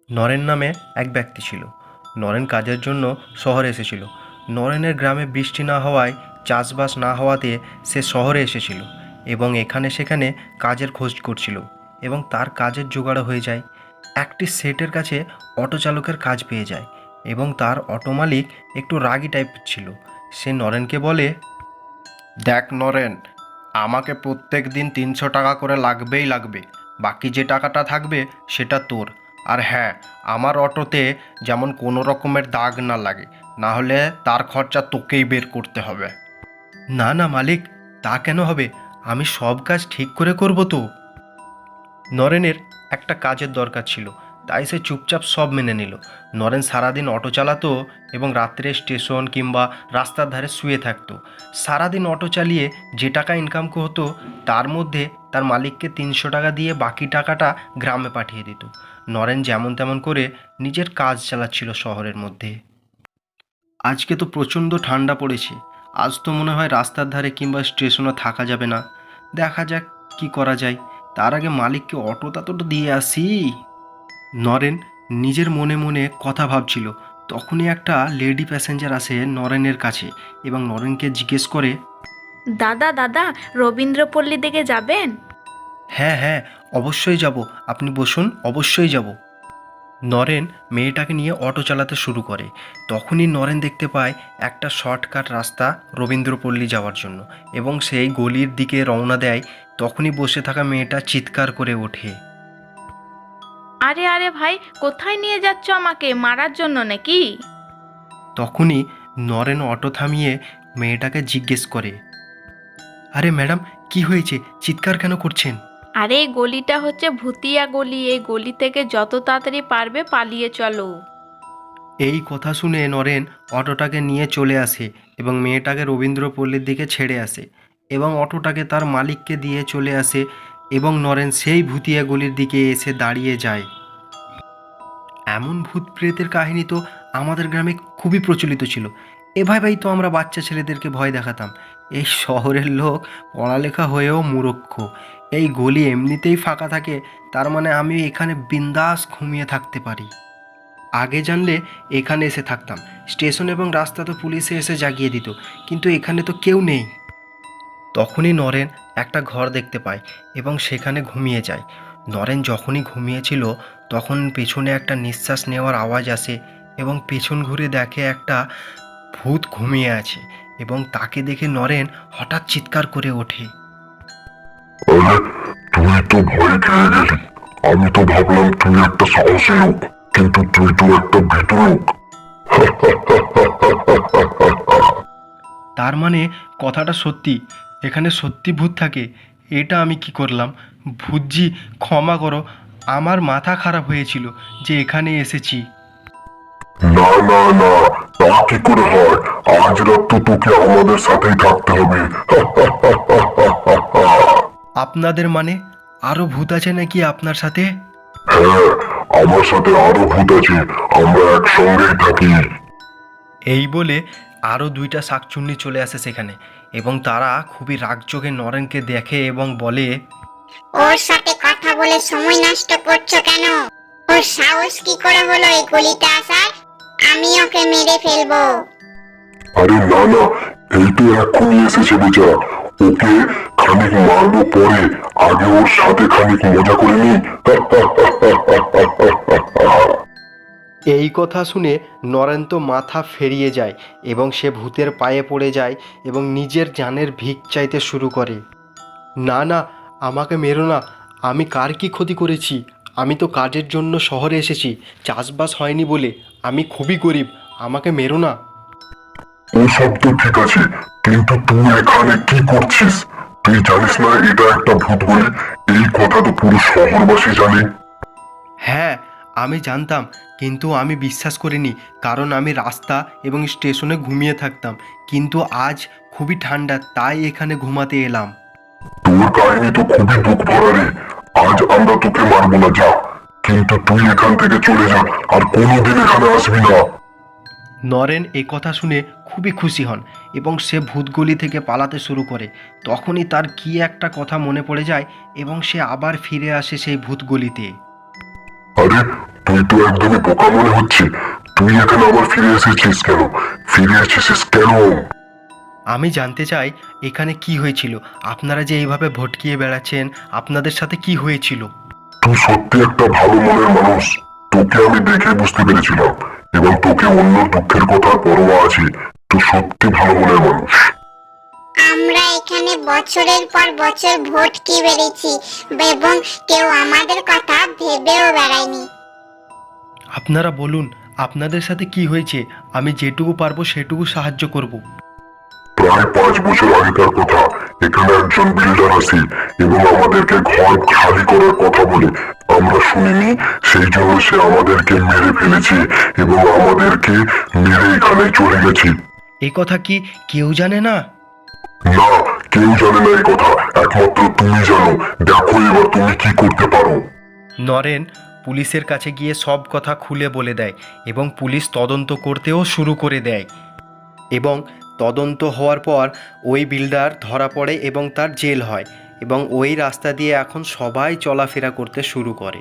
নরেন নামে এক ব্যক্তি ছিল। নরেন কাজের জন্য শহরে এসেছিল। নরেনের গ্রামে বৃষ্টি না হওয়ায়, চাষবাস না হওয়াতে সে শহরে এসেছিল এবং এখানে সেখানে কাজের খোঁজ করছিল এবং তার কাজের জোগাড় হয়ে যায়। একটি সেটের কাছে অটো চালকের কাজ পেয়ে যায় এবং তার অটো মালিক একটু রাগী টাইপের ছিল। সে নরেনকে বলে, দেখ নরেন, আমাকে প্রত্যেক দিন 300 টাকা করে লাগবেই লাগবে। বাকি যে টাকাটা থাকবে সেটা তোর। আর হ্যাঁ, আমার অটোতে যেমন কোনো রকমের দাগ না লাগে, না হলে তার খরচা তোকেই বের করতে হবে। না না মালিক, তা কেন হবে? আমি সব কাজ ঠিক করে করব তো। নরেনের একটা কাজের দরকার ছিল, তাই সে চুপচাপ সব মেনে নিল। নরেন সারাদিন অটো চালাতো এবং রাত্রে স্টেশন কিংবা রাস্তার ধারে শুয়ে থাকতো। সারাদিন অটো চালিয়ে যে টাকা ইনকাম হতো তার মধ্যে তার মালিককে 300 টাকা দিয়ে বাকি টাকাটা গ্রামে পাঠিয়ে দিত। নরেন যেমন তেমন করে নিজের কাজ চালাচ্ছিল শহরের মধ্যে। আজকে তো প্রচণ্ড ঠান্ডা পড়েছে। আজ তো মনে হয় রাস্তার ধারে কিংবা স্টেশনে থাকা যাবে না। দেখা যাক কি করা যায়। তার আগে মালিককে অটোটা তো দিয়ে আসি। নরেন নিজের মনে মনে কথা ভাবছিল। তখনই একটা লেডি প্যাসেঞ্জার আসে নরেনের কাছে এবং নরেনকে জিজ্ঞেস করে, দাদা দাদা, রবীন্দ্রপল্লী দিকে যাবেন? হ্যাঁ হ্যাঁ, অবশ্যই যাব, আপনি বসুন, অবশ্যই যাব। নরেন মেয়েটাকে নিয়ে অটো চালাতে শুরু করে। তখনই নরেন দেখতে পায় একটা শর্টকাট রাস্তা রবীন্দ্রপল্লী যাওয়ার জন্য এবং সেই গলির দিকে রওনা দেয়। তখনই বসে থাকা মেয়েটা চিৎকার করে ওঠে। আরে আরে ভাই, কোথায় নিয়ে যাচ্ছ আমাকে? মারার জন্য নাকি? তখনই নরেন অটো থামিয়ে মেয়েটাকে জিজ্ঞেস করে, আরে ম্যাডাম, কি হয়েছে? চিৎকার কেন করছেন? আরে এই গলিটা হচ্ছে ভুতিয়া গলি, এই গলি থেকে যত তাড়াতাড়ি পারবে পালিয়ে চলো। এই কথা শুনে নরেন অটোটাকে নিয়ে চলে আসে এবং মেয়েটাকে রবীন্দ্রপল্লীর দিকে ছেড়ে আসে এবং অটোটাকে তার মালিককে দিয়ে চলে আসে এবং নরেন সেই ভুতিয়া গলির দিকে এসে দাঁড়িয়ে যায়। এমন ভূত প্রেতের কাহিনী তো আমাদের গ্রামে খুবই প্রচলিত ছিল। এভাবেই তো আমরা বাচ্চা ছেলেদেরকে ভয় দেখাতাম। এই শহরের লোক পড়ালেখা হয়েও মূর্খ। এই গলি এমনিতেই ফাঁকা থাকে, তার মানে আমি এখানে বিন্দাস ঘুমিয়ে থাকতে পারি। আগে জানলে এখানে এসে থাকতাম। স্টেশন এবং রাস্তা তো পুলিশে এসে জাগিয়ে দিত, কিন্তু এখানে তো কেউ নেই। তখনই নরেন একটা ঘর দেখতে পায় এবং সেখানে ঘুমিয়ে যায়। নরেন যখনই ঘুমিয়েছিল তখন পেছনে একটা নিঃশ্বাস নেওয়ার আওয়াজ আসে এবং পেছন ঘুরে দেখে একটা ভূত ঘুমিয়ে আছে এবং তাকে দেখে নরেন হঠাৎ চিৎকার করে ওঠে। আরে, তুই তো ভয় খেয়ে গেলি। আমি তো ভাবলাম তুই একটা সাহসী লোক, কিন্তু তুই তো একটা ভীতু লোক। তার মানে কথাটা সত্যি, এখানে সত্যি ভূত থাকে? এটা আমি কি করলাম? ভূতজি, ক্ষমা করো, আমার মাথা খারাপ হয়েছিল যে এখানে এসেছি। না না না, তা কি করে হয়? আজ রাত তো তোকে আমাদের সাথেই থাকতে হবে। আপনাদের মানে আরও ভূত আছে নাকি আপনার সাথে? হ্যাঁ, আমার সাথে আরো ভূত আছে। আমরা একসঙ্গেই থাকি। এই বলে আরও দুইটা শাকচুন্নি চলে আসে সেখানে এবং তারা খুবই রাগযোগে নরেনকে দেখে এবং বলে, ওর সাথে কথা বলে সময় নষ্ট করছো কেন? ওর সাহস কি করে হলো এই গলিতে আসার? আমি ওকে মেরে ফেলবো। আরে না না, এই তো এক্ষুনি এসেছে বেচা। ওকে খানিক মারবো পরে, আগে ওর সাথে খানিক মজা করে নি। এই কথা শুনে নরেন তো মাথা ফেরিয়ে যায় এবং সে ভূতের পায়ে পড়ে যায় এবং নিজের জানের ভিক চাইতে শুরু করে। না না, আমাকে মেরো না। আমি কার কি ক্ষতি করেছি? আমি তো কাজের জন্য শহরে এসেছি, চাষবাস হয়নি বলে। আমি খুবই গরিব, আমাকে মেরো না। ওসব তো ঠিক আছে, কিন্তু তুই এখানে কি করছিস? তুই জানিস না এটা একটা ভূত বলে? এই কথা তো পুরো শহরবাসী জানে। হ্যাঁ, আমি জানতাম, কিন্তু আমি বিশ্বাস করিনি, কারণ আমি রাস্তা এবং স্টেশনে ঘুমিয়ে থাকতাম। কিন্তু আজ খুবই ঠান্ডা, তাই এখানে ঘুমাতে এলাম। তোর কাহিনী তো খুবই দুঃখ ভরা রে। আজ আমরা তোকে মারবো না, যা। কিন্তু তুই এখান থেকে চলে যা, আর কোনোদিন এখানে আসবি না। নরেন এ কথা শুনে খুবই খুশি হন এবং সে ভূতগলি থেকে পালাতে শুরু করে। তখনই তার কি একটা কথা মনে পড়ে যায় এবং সে আবার ফিরে আসে সেই ভূতগলিতে। আরে, তুই তো একদমই বোকা মনে হচ্ছে। তুই এখানে আবার ফিরে এসেছিস কেন? ফিরে এসেছিস কেন? আমি জানতে চাই এখানে কি হয়েছিল, আপনারা যে এইভাবে ভটকিয়ে বেড়াচ্ছেন, আপনাদের সাথে কি হয়েছিল? তুই সত্যি একটা ভালো মনের মানুষ। তোকে আমি দেখে বুঝতে পেরেছিলাম, এবং তোকে অন্য দুঃখের কথা পরোয়া আছে। তুই সত্যি ভালো মনের মানুষ। আমরা এখানে বছরের পর বছর ভটকে বেড়েছি এবং কেউ আমাদের কথা ভেবেও বেড়ায়নি। আপনারা বলুন আপনাদের সাথে কি হয়েছে, আমি যেটুকু পারবো সেটুকু সাহায্য করব। প্রায় 5 বছর আগেকার কথা। এখানে একজন বিল্ডার আসে এবং আমাদেরকে ঘর খালি করার কথা বলে। আমরা শুনিনি, সেই জন্য সে আমাদেরকে মেরে ফেলেছে এবং আমাদেরকে মেরে এখানে চলে গেছে। এই কথা কি কেউ জানে না? না, কেউ জানে না এই কথা, একমাত্র তুমি জানো। দেখো এবার তুমি কি করতে পারো। নরেন পুলিশের কাছে গিয়ে সব কথা খুলে বলে দেয় এবং পুলিশ তদন্ত করতেও শুরু করে দেয়, এবং তদন্ত হওয়ার পর ওই বিল্ডার ধরা পড়ে এবং তার জেল হয়, এবং ওই রাস্তা দিয়ে এখন সবাই চলাফেরা করতে শুরু করে।